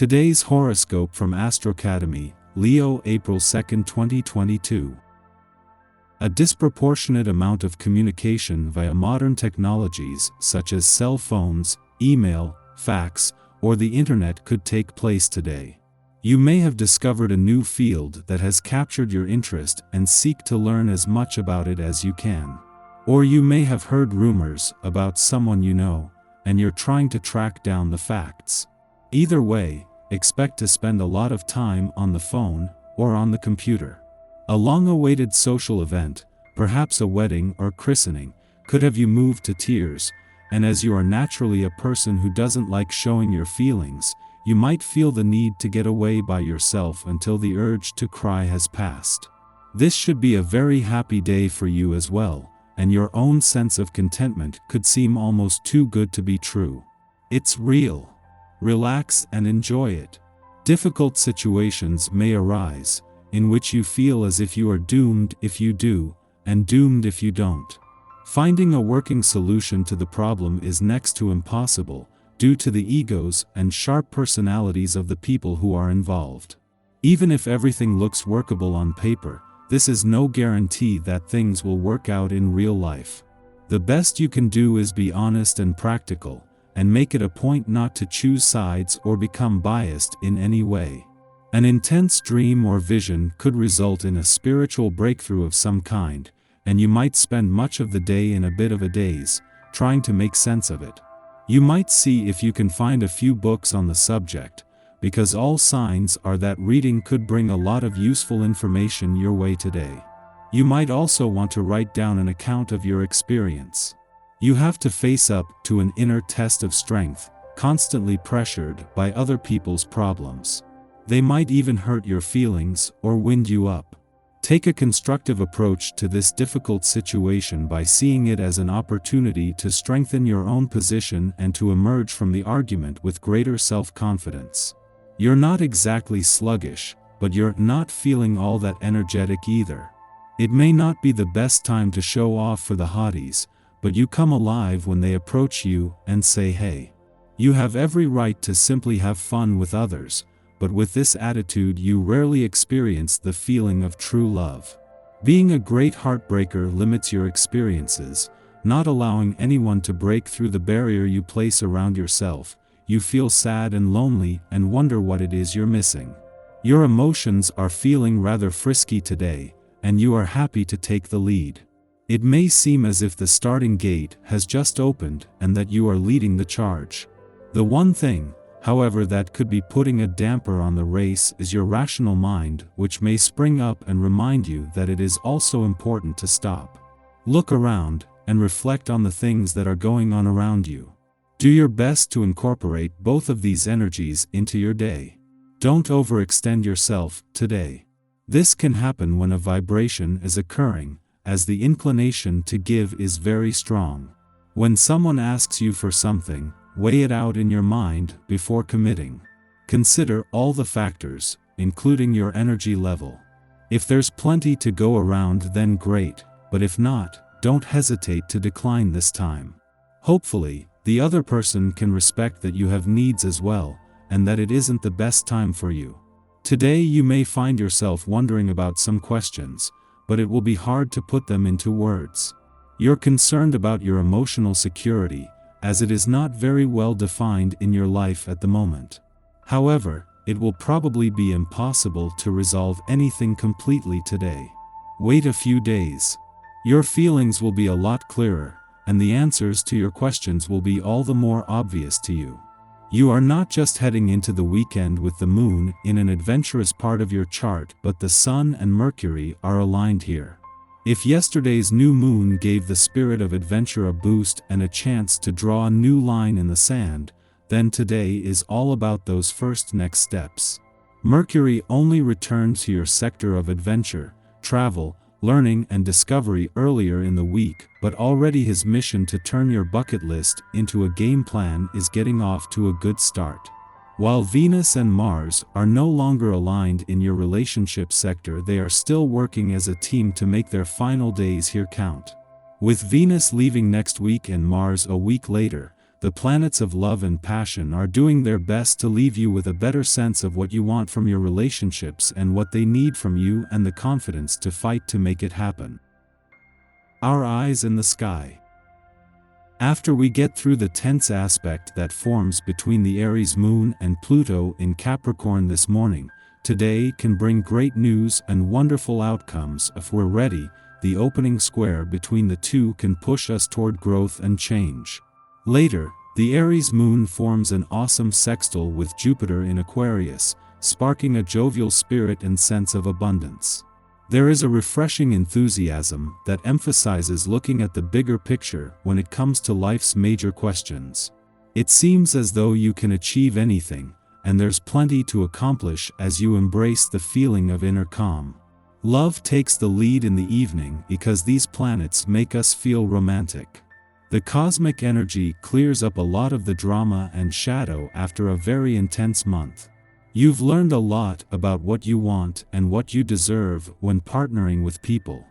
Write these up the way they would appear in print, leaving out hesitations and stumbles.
Today's horoscope from Astrocademy, Leo April 2, 2022. A disproportionate amount of communication via modern technologies such as cell phones, email, fax, or the internet could take place today. You may have discovered a new field that has captured your interest and seek to learn as much about it as you can. Or you may have heard rumors about someone you know, and you're trying to track down the facts. Either way, expect to spend a lot of time on the phone or on the computer. A long-awaited social event, perhaps a wedding or christening, could have you moved to tears, and as you are naturally a person who doesn't like showing your feelings, you might feel the need to get away by yourself until the urge to cry has passed. This should be a very happy day for you as well, and your own sense of contentment could seem almost too good to be true. It's real. Relax and enjoy it. Difficult situations may arise, in which you feel as if you are doomed if you do, and doomed if you don't. Finding a working solution to the problem is next to impossible, due to the egos and sharp personalities of the people who are involved. Even if everything looks workable on paper, this is no guarantee that things will work out in real life. The best you can do is be honest and practical, and make it a point not to choose sides or become biased in any way. An intense dream or vision could result in a spiritual breakthrough of some kind, and you might spend much of the day in a bit of a daze, trying to make sense of it. You might see if you can find a few books on the subject, because all signs are that reading could bring a lot of useful information your way today. You might also want to write down an account of your experience. You have to face up to an inner test of strength, constantly pressured by other people's problems. They might even hurt your feelings or wind you up. Take a constructive approach to this difficult situation by seeing it as an opportunity to strengthen your own position and to emerge from the argument with greater self-confidence. You're not exactly sluggish, but you're not feeling all that energetic either. It may not be the best time to show off for the hotties, but you come alive when they approach you and say hey. You have every right to simply have fun with others, but with this attitude you rarely experience the feeling of true love. Being a great heartbreaker limits your experiences, not allowing anyone to break through the barrier you place around yourself. You feel sad and lonely and wonder what it is you're missing. Your emotions are feeling rather frisky today, and you are happy to take the lead. It may seem as if the starting gate has just opened and that you are leading the charge. The one thing, however, that could be putting a damper on the race is your rational mind, which may spring up and remind you that it is also important to stop. Look around and reflect on the things that are going on around you. Do your best to incorporate both of these energies into your day. Don't overextend yourself today. This can happen when a vibration is occurring, as the inclination to give is very strong. When someone asks you for something, weigh it out in your mind before committing. Consider all the factors, including your energy level. If there's plenty to go around, then great, but if not, don't hesitate to decline this time. Hopefully, the other person can respect that you have needs as well, and that it isn't the best time for you. Today you may find yourself wondering about some questions, but it will be hard to put them into words. You're concerned about your emotional security, as it is not very well defined in your life at the moment. However, it will probably be impossible to resolve anything completely today. Wait a few days. Your feelings will be a lot clearer, and the answers to your questions will be all the more obvious to you. You are not just heading into the weekend with the moon in an adventurous part of your chart, but the Sun and Mercury are aligned here. If yesterday's new moon gave the spirit of adventure a boost and a chance to draw a new line in the sand, then today is all about those first next steps. Mercury only returned to your sector of adventure, travel, learning and discovery earlier in the week, but already his mission to turn your bucket list into a game plan is getting off to a good start. While Venus and Mars are no longer aligned in your relationship sector, they are still working as a team to make their final days here count. With Venus leaving next week and Mars a week later, the planets of love and passion are doing their best to leave you with a better sense of what you want from your relationships and what they need from you and the confidence to fight to make it happen. Our eyes in the sky. After we get through the tense aspect that forms between the Aries moon and Pluto in Capricorn this morning, today can bring great news and wonderful outcomes if we're ready. The opening square between the two can push us toward growth and change. Later, the Aries moon forms an awesome sextile with Jupiter in Aquarius, sparking a jovial spirit and sense of abundance. There is a refreshing enthusiasm that emphasizes looking at the bigger picture when it comes to life's major questions. It seems as though you can achieve anything, and there's plenty to accomplish as you embrace the feeling of inner calm. Love takes the lead in the evening because these planets make us feel romantic. The cosmic energy clears up a lot of the drama and shadow after a very intense month. You've learned a lot about what you want and what you deserve when partnering with people.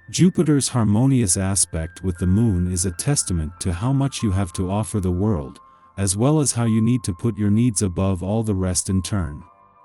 Jupiter's harmonious aspect with the moon is a testament to how much you have to offer the world, as well as how you need to put your needs above all the rest in turn.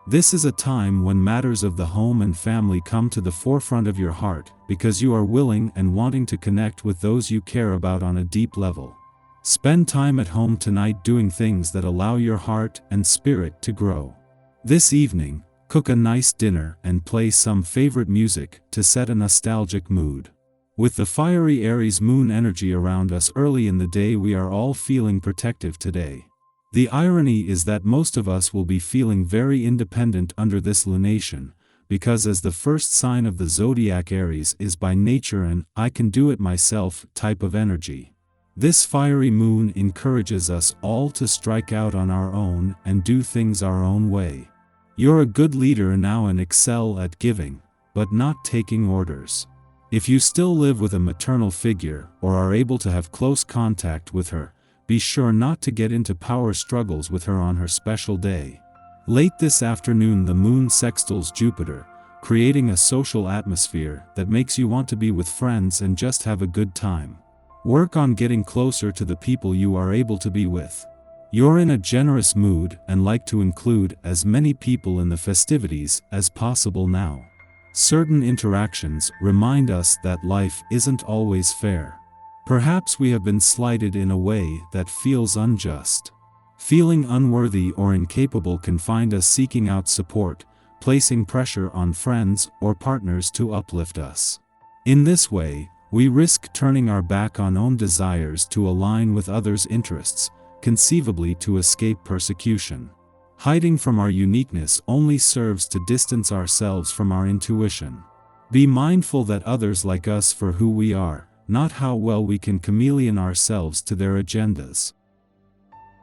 This is a time when matters of the home and family come to the forefront of your heart because you are willing and wanting to connect with those you care about on a deep level. Spend time at home tonight doing things that allow your heart and spirit to grow. This evening, cook a nice dinner and play some favorite music to set a nostalgic mood. With the fiery Aries moon energy around us early in the day, we are all feeling protective today. The irony is that most of us will be feeling very independent under this lunation, because as the first sign of the zodiac, Aries is by nature an "I can do it myself" type of energy. This fiery moon encourages us all to strike out on our own and do things our own way. You're a good leader now and excel at giving, but not taking orders. If you still live with a maternal figure or are able to have close contact with her, be sure not to get into power struggles with her on her special day. Late this afternoon, the moon sextiles Jupiter, creating a social atmosphere that makes you want to be with friends and just have a good time. Work on getting closer to the people you are able to be with. You're in a generous mood and like to include as many people in the festivities as possible now. Certain interactions remind us that life isn't always fair. Perhaps we have been slighted in a way that feels unjust. Feeling unworthy or incapable can find us seeking out support, placing pressure on friends or partners to uplift us. In this way, we risk turning our back on own desires to align with others' interests, conceivably to escape persecution. Hiding from our uniqueness only serves to distance ourselves from our intuition. Be mindful that others like us for who we are, not how well we can chameleon ourselves to their agendas.